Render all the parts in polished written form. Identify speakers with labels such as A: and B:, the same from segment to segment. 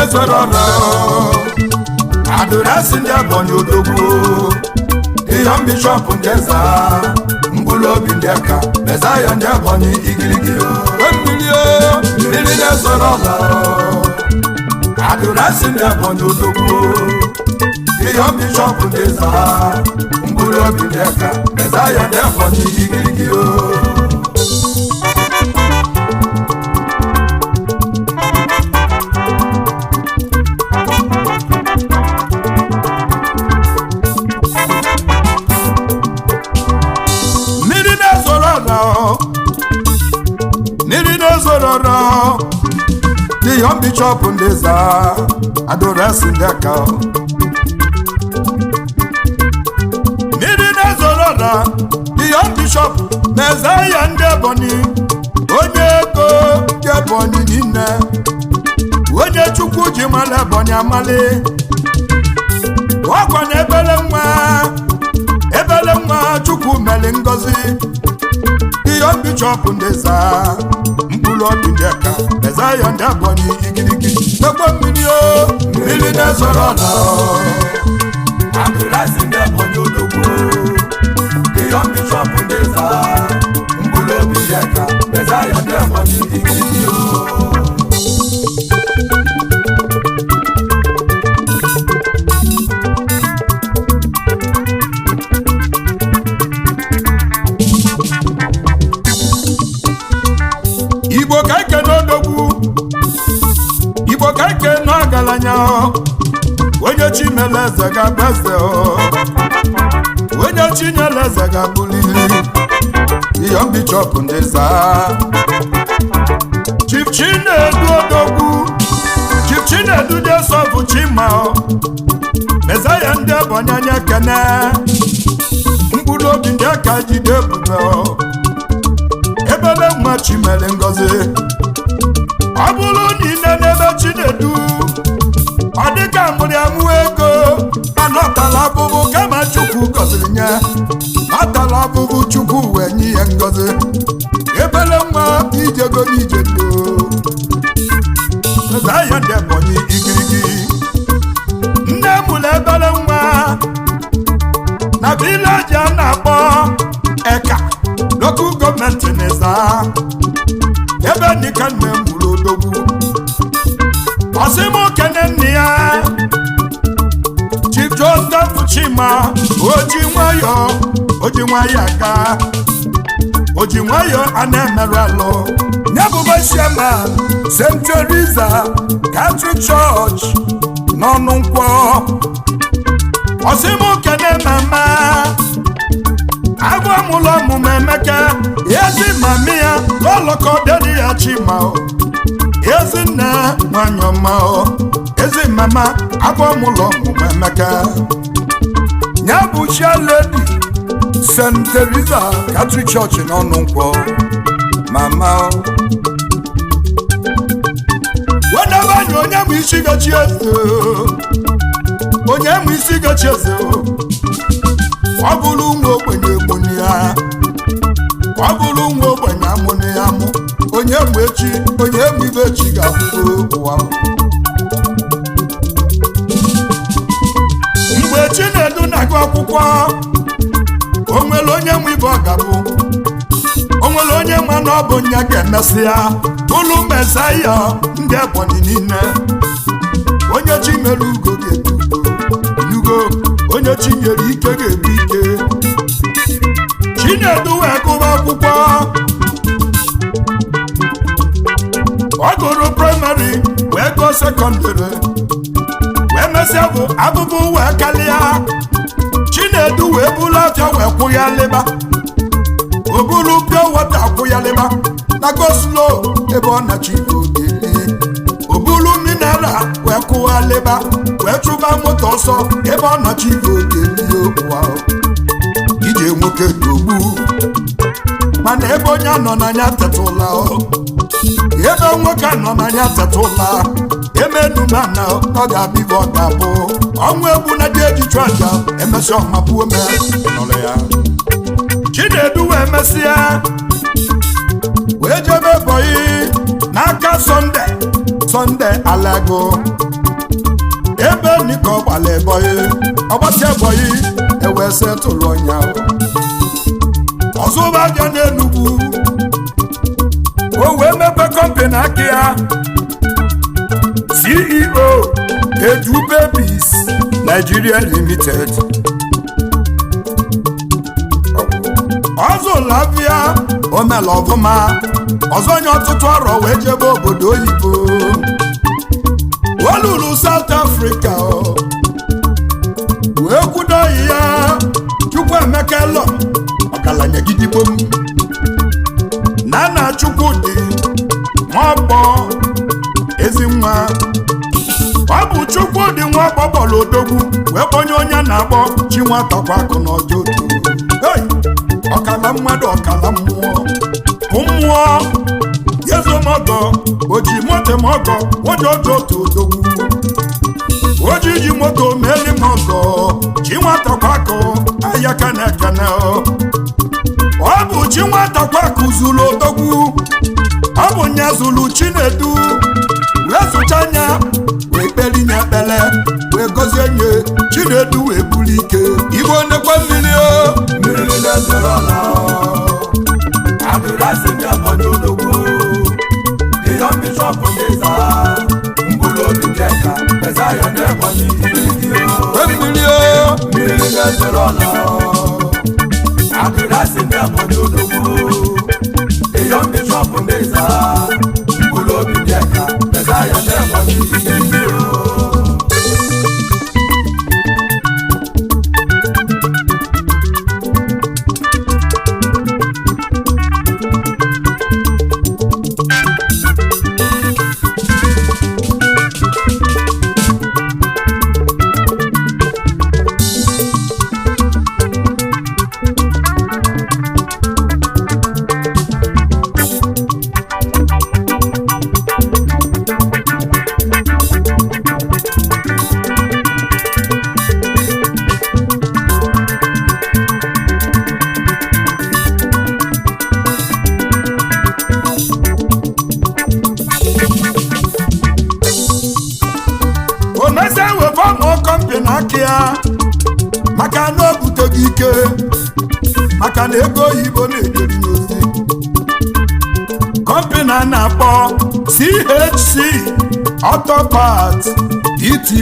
A: na-ezorọrọ adụrasị ndị Ebonyi odogwu Iyon Bishop ndị eza mkpụrụ obi ndị aka Mezaya ndị Ebonyi igirigi mmiri na-ezorọrọ adụrasị ndị Ebonyi odogwu Iyon Bishop ndị eza mkpụrụ obi ndị aka Mezaya ndị Ebonyi igirigi Iyon Bishop ndị eza adụrasị ndị aka mmiri na-ezorọra Iyon Bishop Mezaya ndị Ebonyi onye ego ndị Ebonyi niile onye Chukwu ji mara Ebonyi amali ọkwa na ebele nwa Chukwu meli ngozi Iyon Bishop ndị eza mkpụrụ obi ndị aka Mezaya ndị Ebonyi igirigi n'ekwe mmiri na-ezorọra adụrasị ndị Ebonyi odogwu Iyon Bishop ndị eza mkpụrụ obi ndị aka Mezaya ndị Ebonyi igirigi Igbo ka ike n'ọgaranya onye chi mere eze ga-abụ eze onye chi nyere eze ga-abụlili Iyon Bishop ndị eza Chief Chinedu odogwu Chief Chinedu Jesofu Chima Mezaya ndị Ebonyi anya kene mkpụrụ obi ndị aka jide ebube ebele nwa chi mere ngozi ọ bụrụ niile n'ebe Chinedu ọ dịka mụrụ amụ ego anọtala abụbụ kama Chukwu gọziri nye atala abụbụ Chukwu wee nye ya ngozi ebele nwa ijego n'ije ndo Mezaya ndị Ebonyi igirigi nne mụrụ ebele nwa na vileji a na-akpọ Eka local gọọmenti n'Eza ebe nika nne mụrụ odogwu ọsịmụ kene nne ya Chief Joseph Chima oji nwayọ aga oji nwayọ a na-emerụ alụ nyebụba chairman St. Teresa Catholic Church n'ọnụ nkwọ ọsịmụ kene mama agwa mụlọ ọmụmụ Emeka ezi mami ya lọlọkọ deri ya Chima ezi nne nwanyị ọma ezi mama agwa mụlọ ọmụmụ Emeka ya bụ Chair Lady St. Teresa Catholic Church n'ọnụ nkwọ mama wenabanye onye mụ isi gachi eze ọ bụrụ nwa ogbenye egbuni ya ọ bụrụ nwa ogbenye amụnị ya mụ onye mgbe echi onye mgbe ibe echi ga-abụ ụwa mgbe Chinedu na-agụ akwụkwọ o nwere onye nwe ibe ọ ga-abụ o nwere onye nwa na ọ bụ nya ga-emesị ya bụrụ Mezaya ndị Ebonyi niile onye chi mere ugo ga-ebu ugo onye chi nyere ike ga-ebu ike Chinedu wee gụba akwụkwọ ọ gụrụ praịmarị wee gụọ sekọndịrị wee mesịa bụ abụbụ wee kalịa Chinedu wee buru afịa wee kwụ ya lịba o buru pure water kwụ ya lịba na go slow ebe ọ na-achị ogeli o buru mineral wee kwụwa lịba wee chụba moto ọsọ ebe ọ na-achị ogeli ụwa ije nwoke dogbu mana ebe onye nọ n'anya tetụla ebe nwoke nọ n'anya tetụla emenumana ọ ga-abịbọ ọ ga-abụ ọnwụ egbu na dị eji chụ aja emesịa ọmapuo me nọrọ ya Chinedu wee mesịa wee jebe Ebonyi n'aka Sunday Alago ebe nika ọgbala ebonyi ọgbasi ebonyi ewee setụlụ ọnya ọzọba abịa n'Enugu o wee mepe kọmpani aka ya CEO Edu Babies Nigeria Limited ọzọ lavia omela ọfụma ọzọ onye ọtụtụ ọrụ wee jebe obodo oyibo olulu South Africa wee kwudoyi ya Chukwuemeka Elom ọgaranya gidigbo na Chukwudị Nwakpọ Ezinwa ọ bụ Chukwudị Nwakpọ bọọlụ odogwu wee kpọnye onye na-akpọ Chinwatakwaku n'ọjọ otu ọkala mmadụ ọkala mmụọ yezomogo oji moto mogo ojojo odogwu ojiji moto meli mogo Chinwatakwaku ayakana ọ bụ Chinwatakwaku zuru odogwu ọ bụ nya zuru Chinedu wee zụcha anya wee kpelinya ekpele wee gozie nye Chinedu wee buli ike igbo nekwa mmiri na-ezoro ala adụrasị ndị amadu odogwu ihe mbishọpụ n'ịza mgbụrụ obi jeka peza ya na-egbanye mmiri na-ezoro ala adụrasị ndị amadu odogwu ihe mbishọpụ n'ịza mgbụrụ obi jeka peza ya na-egbanye maka na obuteghị ike maka na ego oyibo na-ejeri n'ozi kọmpani a na-akpọ CHC Auto Parts Pty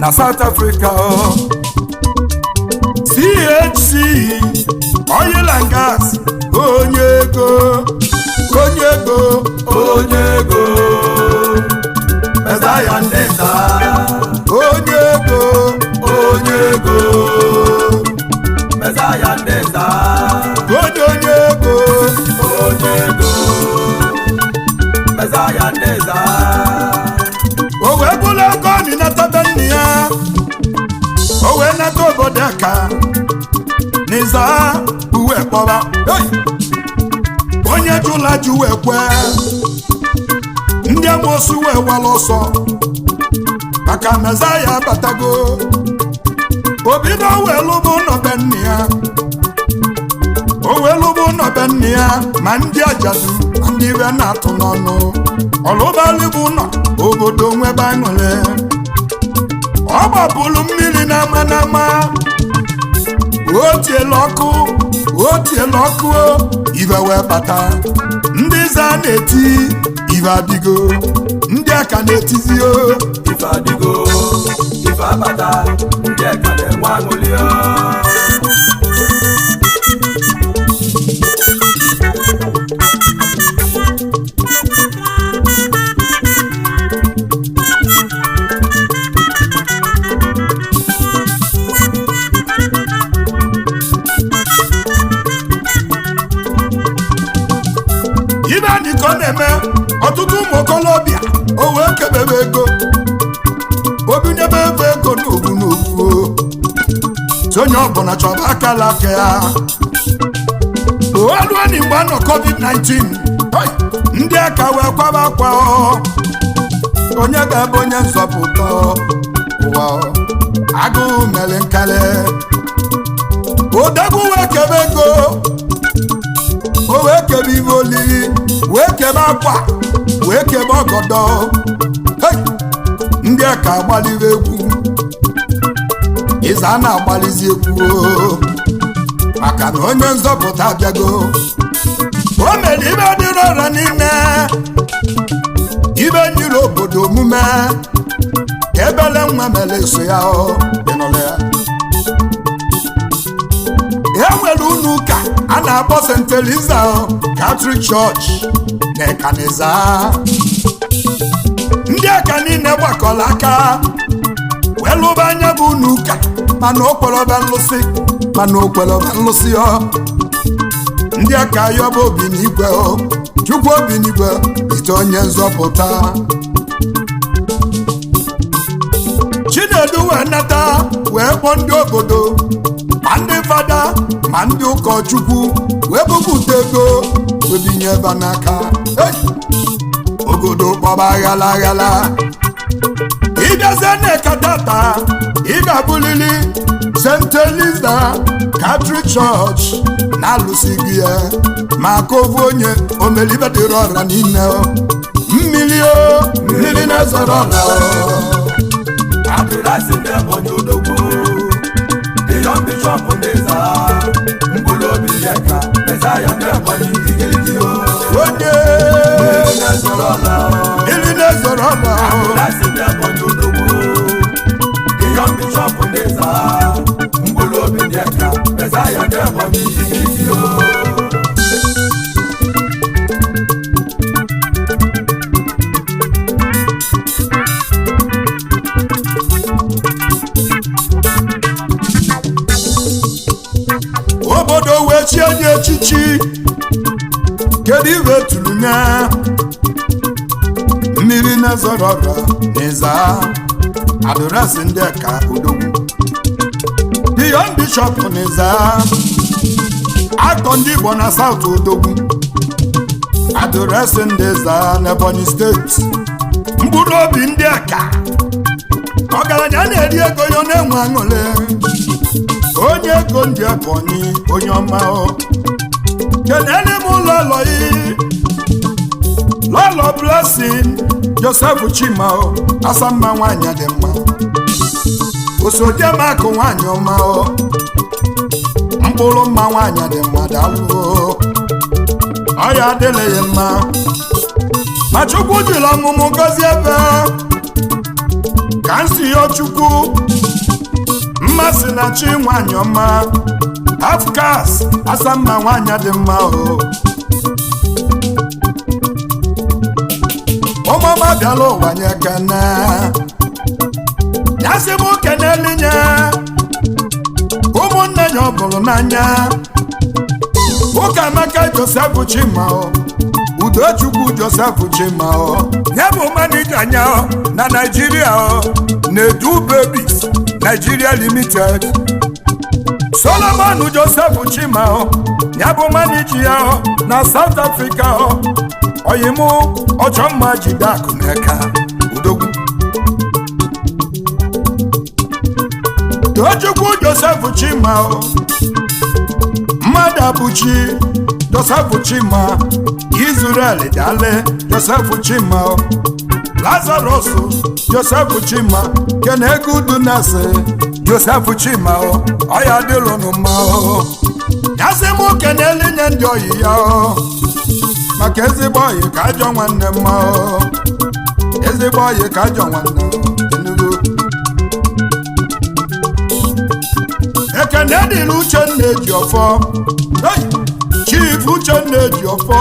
A: na South Africa CHC Oil and Gas onye ego Mezaya Ndeza onye ego Mezaya Ndeza onye ego Mezaya Ndeza o wee bụla ego ni natabe nne ya o wee nata obodo aka n'iza uwe kpọba onye jụla jụ wee kwe ndị amosu wee wala ọsọ maka Mezaya batago obido wee lụbụ n'ọbe nne ya o wee lụbụ n'ọbe nne ya ma ndị ajadu ma ndị ibe na-atụ n'ọnụ ọlụbalịbụ nọ obodo nwebe aṅụrị ọ gbapụrụ mmiri n'ama n'ama o tiela ọkụ ibe wee bata ndị za na-eti ife adịgo ndị aka na-etizi ife adịgo ife abata ndị aka na-enwe aṅụrị ibe adịka ọ na-eme ọtụtụ ụmụ okolobịa o wee kebebe ego obinyebe ego n'ogbu onye ọbụla chọba akala aka ya olueni mgbe anọ COVID-19 ndị aka wee kwaba akwa onye ga-ebe onye nzọpụta ụwa agụụ mere nkale odegwu wee kebe ego o wee kebe ibe olili wee kebe akwa wee kebe ọgọdọ ndị ka agbaliwe egwu Iza na-agbalizi egwu maka na onye nzọpụta abịago o mere ibe dịrị ọra niile ibe nyere obodo omume ebele nwa mere so ya ịnụla ya e nwere ụlọ ụka a na-akpọ St. Eliza Catholic Church na Ekaniza ndị aka niile gbakọrọ aka wee lụba anya bụ ụlọ ụka mana okporoba nlụsị ndị aka ya bụ Obinigwe Chukwu Obinigwe ite onye nzọpụta Chinedu wee nata wee kpọọ ndị obodo ma ndị fada ma ndị ụkọchukwu wee bupụta ego wee binye ebe n'aka obodo kpọba aghala ịbịazie na-ekatata ị ga-abụlili St. Eliza Catholic Church na-alụsịghị ya maka ofu onye omelibe dịrị ọra niile mmiri na-ezoro ọra
B: Abdulasi Ndebonyi Odogwu the young bishop Ndeza mkpụrụ obi yeka Mezaya Ndebonyi igirigi
A: onye
B: mmiri na-ezoro ọla Abdulasi Ndebonyi Odogwu the young bishop Ndeza mkpụrụ obi yeka Mezaya Ndebonyi igirigi
A: obodo wee chie dị echichi kedu ibe tụrụ nya mmiri na-ezoro ọra n'Ịza Adorasi ndị ka Odogwu the young bishop n'Ịza akọ ndị Igbo na South Odogwu Adorasi ndị Ịza n'Ebonyi steeti mkpụrụ obi ndị ka ọgaranya na-eri ego ya na-enwe aṅụrị onye ego ndị Ebonyi onye ọma kenele m lọlọ Blessing Joseph Chima asamma nwanyị dị mma osodiemakụ nwanyị ọma mkpụrụ mma nwanyị dị mma daalụ ọya adịla ya mma ma Chukwu jiri ọmụmụ gọzie ebe ka nsi ya Chukwu mmasị na chi nwanyị ọma afkas asamma nwanyị dị mma ụmụọma bịala ụwa nye kene ya sị m kenelinye ụmụnne ya ọ bụrụ n'anya Ụkamaka Joseph Chima Udochukwu Joseph Chima ya bụ manija anya na Nigeria na-edu Babies Nigeria Limited Solomon Joseph Chima ya bụ manija ya na South Africa oyimu ọchọmma Jideakụ n'eka Udogwu Tochukwu Joseph Chima mmadụ abụchi Joseph Chima Israel Dale Joseph Chima Lazarus Joseph Chima Kenegu Dunase Joseph Chima ọya dịlụnụ mma yasị m kenele nye ndị oyi ya maka ezigbo oyi ka ajọ nwanne mma ezigbo oyi ka ajọ nwanne Enugu ekene dịrị Uchenna Ejiofọ Chief Uchenna Ejiofọ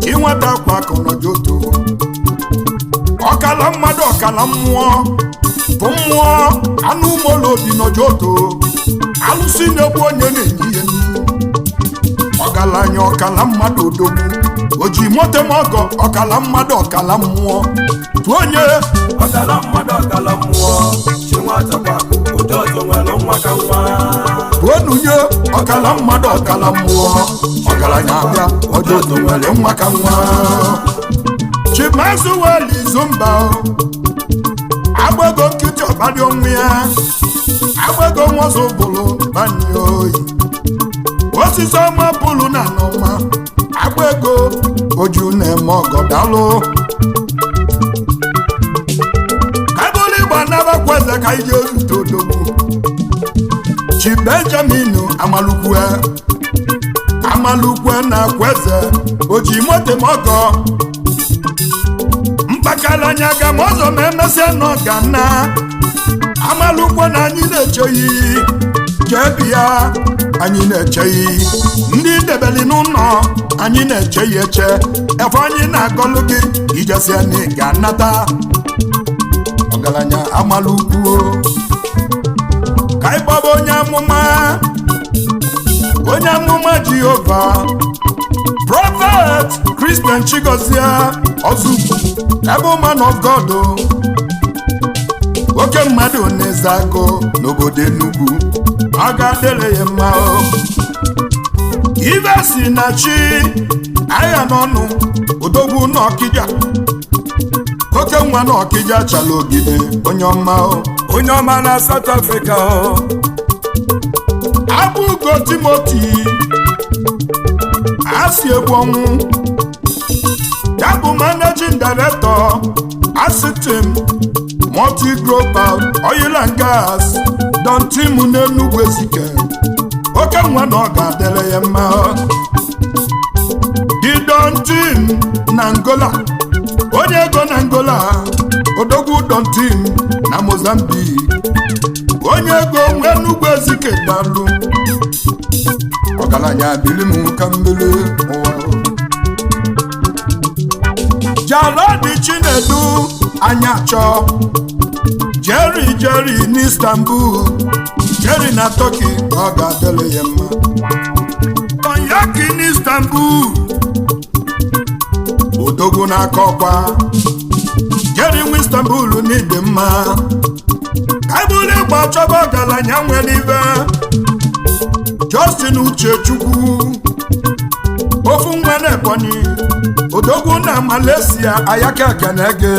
A: inweta kwa akọnọjoto ọkala mmadụ ọkala mmụọ bụ mmụọ anụ ụmụlụ obi n'ojoto alụsị na-egbu onye na-enye ihe ọgaranya ọkala mmadụ Odogwu oji moto m ọgọ ọkala mmadụ ọkala mmụọ tụ onye
B: ọkala mmadụ ọkala mmụọ chinwatakwa ojoto nwere nwa ka nwa
A: onunye ọkala mmadụ ọkala mmụọ ọgaranya abịa ojoto nwere nwa ka nwa Chimazu Weli Zumba agbago nkịtị ọbadị onwe ya agbago nwazo bụrụ banye oyi osisi ọma bụrụ na n'ọma agbago oju na-eme ọgọdalụ ka ije ozute odogwu Chi Benjamin Amalukwe na Kweze oji moto mogo mpakalanya ga mozo memese no gana Amalukwe na anyị na-echeyi jebia anyị na-echeyi ndị debeli n'ụlọ anyị na-echeyi eche efe anyị na-agọlụ gị ijesi anyị ga-anata ọgaranya Amalukwe ka ịgbaba onye amụma Jehova Prophet Christian Chigozie Ozugbo ebe man of God oke mmadụ na-eze agụ n'obodo Enugu ọ ga-adịrị ya mma ibe si na chi agha n'ọnụ odogwu n'Ọkịja oke nwa n'Ọkịja chala ogide onye ọma na South Africa Abụgo Timothy Asi Ebonwu ya bụ managing director Asitim Multi Global Oil and Gas Don Tim n'Enugu Ezike oke nwa na ọ ga-adịrị ya mma Di Don Tim na Angola onye ego na Angola odogwu Don Tim na Mozambique onye ego nwe Enugu Ezike dalụ ọgaranya bilimu ka mbele Jaladi Chinedu Anyacho Jerry n'Istanbul Jerry na Turkey ọ ga-adịrị ya mma Onyaki n'Istanbul odogwu n'aka ọkwa Jerry n'Istanbul n'ịdị mma kaibụlụ ịgba chọba ọgaranya nwere ibe Justin Uchechukwu ofu nwa na Ebonyi odogwu na Malaysia ayaka kenege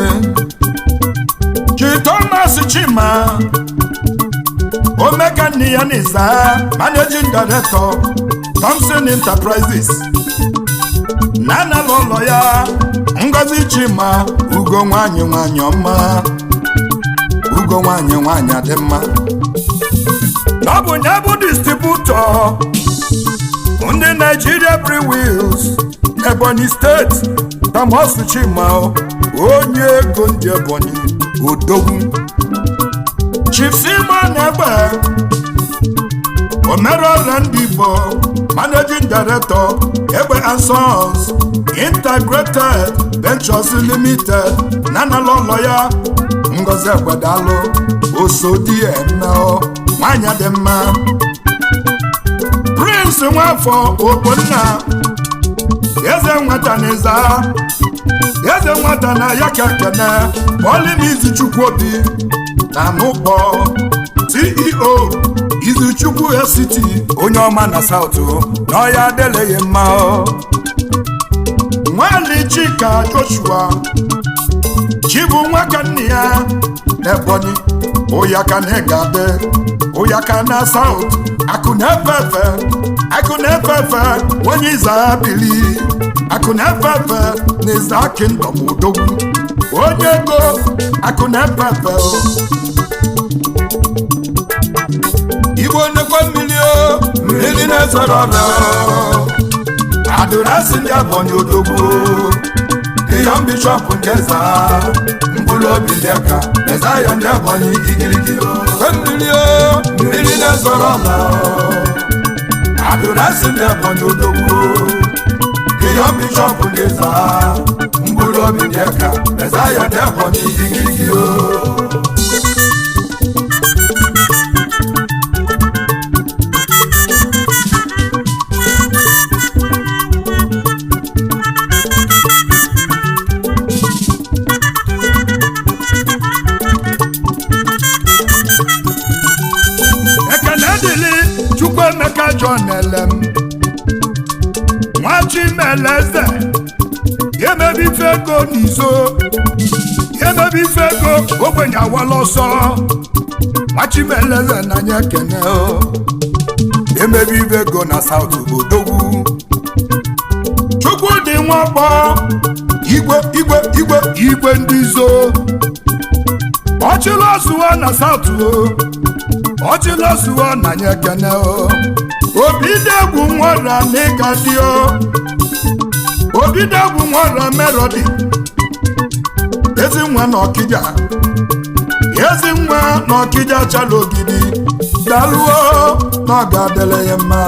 A: Chi Thomas Chima Omega Niyaniza Managing Director Thompson Enterprises Nana Lolo ya Ngozi Chima Ugo nwanyị ọma Ugo nwanyị adị mma n'ọbụ ya bụ distributor ndị Nigeria Breweries Ebonyi State Thomas Chima onye ego ndị Ebonyi odogwu Chief Simon Egbe Omerọla ndị Igbo Managing Director Egbe and Sons Integrated Ventures Limited Nana Lolo ya Ngozi Egwedalụ Osodieme nwanyị dị mma Prince Nwafọ Ogbonna Eze nwata n'Ịza Eze nwata na Yaka Kene Polimizi Chukwuobi na Nukpo CEO Izuchukwu FCT onye ọma na South n'ọya adịrị ya mma Nwali Chika Joshua Chibu nwaka nne ya Ebonyi Oyaka na-egade Oyaka na South Akụnefefe onye Ịza bili Akụnefefe na Ịza Kingdom odogwu onye ego Akụnefefe Igbo nnekwa mmiri na-ezoro ọla Adụrasị ndị Ebonyi odogwu Young Bishop nke Ịza mkpụrụ obi ndị aka Mezaya ndị Ebonyi igirigi mmiri na-ezoro ọla Adụrasị ndị Ebonyi odogwu Young Bishop nke Ịza mkpụrụ obi ndị aka Mezaya ndị Ebonyi igirigi Chukwuemeka John Elem Nwachimeleze Yemebi Fego Nizo Yemebi Fego ogbenye awala ọsọ Nwachimeleze na nye kene Yemebi Fego na South odogwu Chukwudi Nwakpo igwe ndị Izo ọ ọchịlọzuo na South ọchịlọzuo na nyekene Obidegwu nwara n'ịgadio Obidegwu nwara Melody Ezinwa n'Ọkịja Ezinwa n'Ọkịja chala ogidi daluo n'ọga adịla ya mma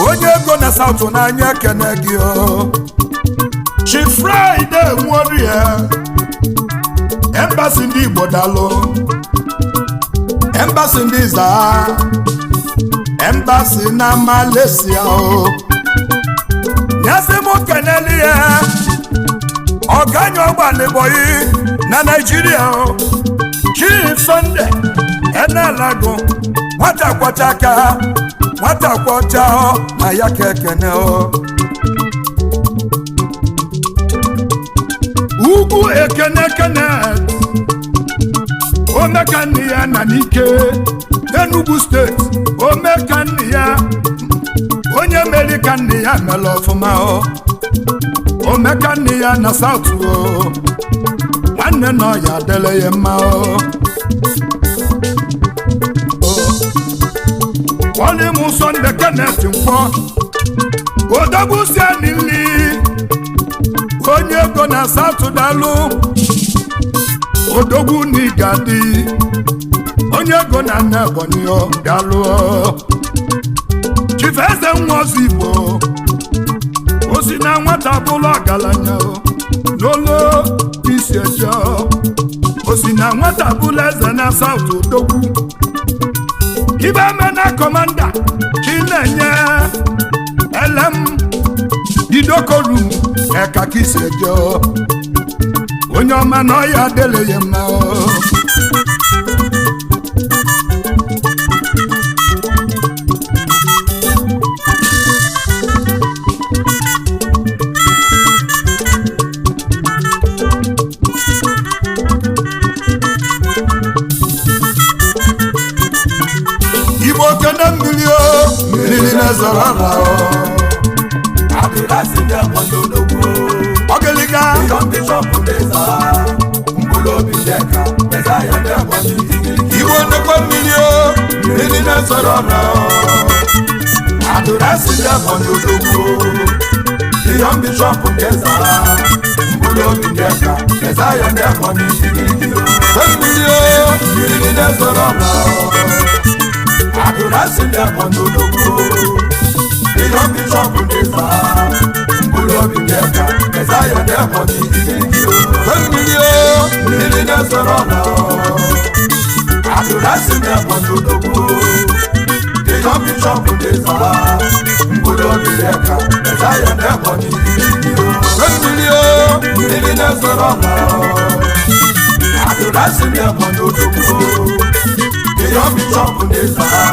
A: onye ego na South n'anya ekene gị Chi Friday Nworie Embassy ndị Igbo dalụ Embassy ndị Izaa Embassy na Malaysia nyasị mụ keneli ya ọganya ọgbalịbọyị na Nigeria Chief Sunday Enelago nwata kwọcha aka nwata kwọcha na ya ka ekene ugwu ekene Kenneth omekanni ya na n'ike Enugu steeti omekanni ya onye merikanni ya mere ọfụma omekanni ya na South nwanne nọ ya dele ya mma Walimu Sunday Kenneth Nkwọ Odogwu si anili onye ego na South dalụ Odogwu n'Igadi onye ego na Ebonyi dalụ Chief Eze Nwozi Igbo osi na nwata bụlụ ọgaranya n'olo isi eje osi na nwata bụlụ eze na South Odogwu ibe mena Commander Chinenye Elem Didokoru eka kisi eje onye ọma na ọya adịle ya mma Igbo kene mmiri mmiri na-ezoro ala
B: Abdulasi ndị Ebonyi Odogwu
A: Ogeliga
B: Igbo nnekwa mmiri mmiri na-ezoro ala Abdulasi ndị Ebonyi Odogwu Young Bishop ndị Ezara mkpụrụ obi ndị Eka Mezaya ndị Ebonyi mmiri na-ezoro ala Abdulasi ndị Ebonyi Odogwu Young Bishop ndị Ezara mkpụrụ obi ndị Eka Mezaya ndị Ebonyi mmiri na-ezoro ala Abdulasi ndị Ebonyi Odogwu Young Bishop ndị Ezara mkpụrụ obi ndị Eka Mezaya ndị Ebonyi mmiri na-ezoro ala Abdulasi ndị Ebonyi Odogwu Young Bishop ndị Ezara